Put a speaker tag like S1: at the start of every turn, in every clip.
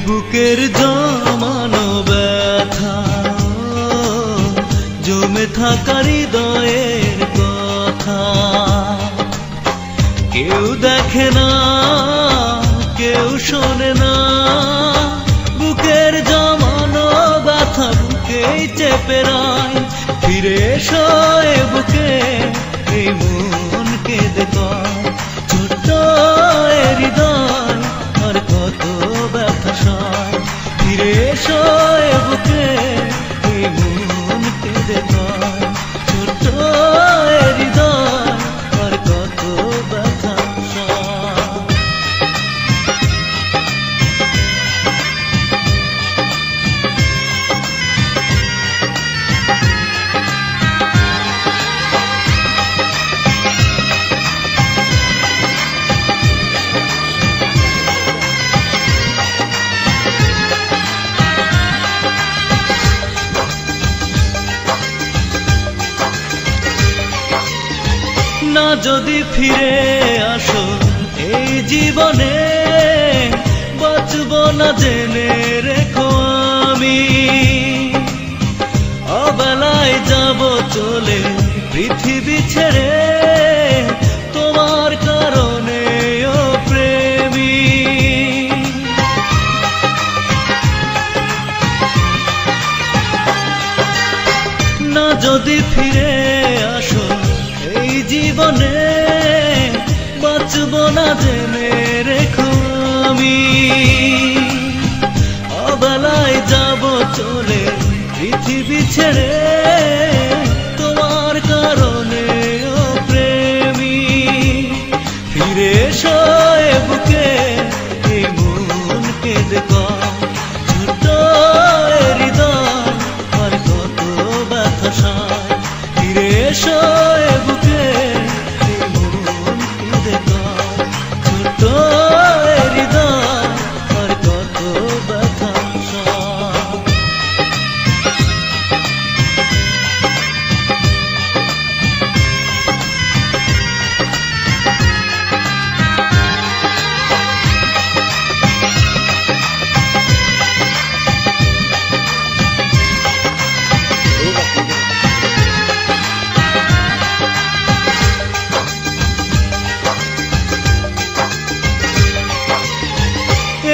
S1: বুকের জমানো ব্যথা জমে থাকা হৃদয়ের কথা কেউ দেখে না কেউ শোনে না বুকের জমানো ব্যথা বুকেই চেপে রায় ফিরে এসো এ বুকে এই মন কেঁদে কয় ছোট্ট এ হৃদয় আর কত ব্যথা সয় ফিরে এসো এ বুকে এই মন কেঁদে কয় ছোট্ট এ হৃদয় আর কত ব্যথা সয়। না যদি ফিরে আসো এই জীবনে বাঁচব না জেনে রেখো আমি অবেলায় যাব চলে পৃথিবী ছেড়ে তোমার কারণে ও প্রেমী না যদি ফিরে আসো এই জীবনে বাঁচব না জেনে রেখো আমি অবেলায় যাব চলে পৃথিবী ছেড়ে তোমার কারণে ও প্রেমী ফিরে এসো এ বুকে এই মন কেঁদে কয় ছোট্ট এ হৃদয় আর কত ব্যথা সয় ফিরে এসো এ বুকে এই মন কেঁদে কয় ছোট্ট এ হৃদয় আর কত ব্যথা সয়।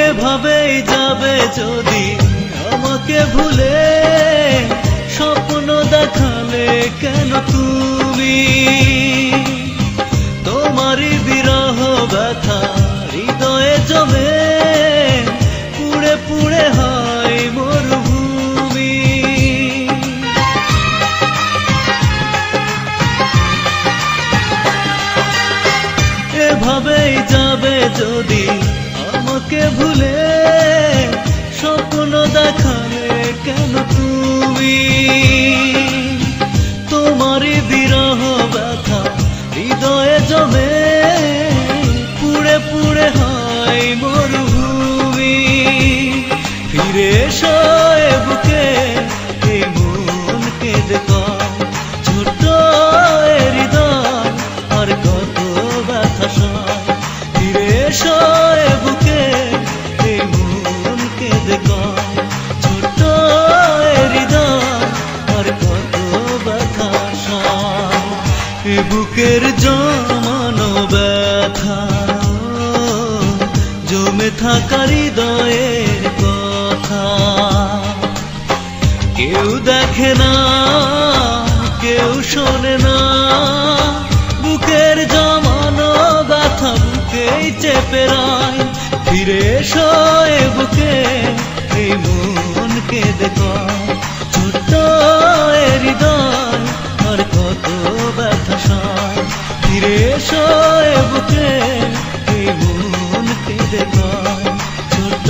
S1: এভাবেই যাবে যদি আমাকে ভুলে স্বপ্ন দেখালে কেন তুমি তোমারই বিরহ ব্যথা হৃদয়ে জমে পুড়ে পুড়ে হয় মরুভূমি এভাবেই যাবে যদি আমাকে ভুলে স্বপ্ন দেখালে কেন তুমি তোমারই বিরহ ব্যথা হৃদয়ে জমে পুড়ে পুড়ে হয় মরুভূমি ফিরে এসো এ বুকে এই মন কেঁদে কয় ছোট্ট এ হৃদয় আর কত ব্যথা সয় ফিরে এসো এ বুকে এই মন কেঁদে কয় ছোট্ট এ হৃদয় আর কত ব্যথা সয় এ বুকের জমানো ব্যথা জমে থাকা হৃদয়ের কথা কেউ দেখে না কেউ শোনে না বুকের জমানো ব্যথা বুকেই চেপে রায় ফিরে এসো এ বুকে এই মন কেঁদে কয় ছোট্ট এ হৃদয় আর কত ব্যথা সয় ফিরে এসো এ বুকে এই মন কেঁদে কয় ছোট্ট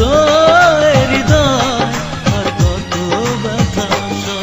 S1: এ হৃদয় আর কত ব্যথা সয়।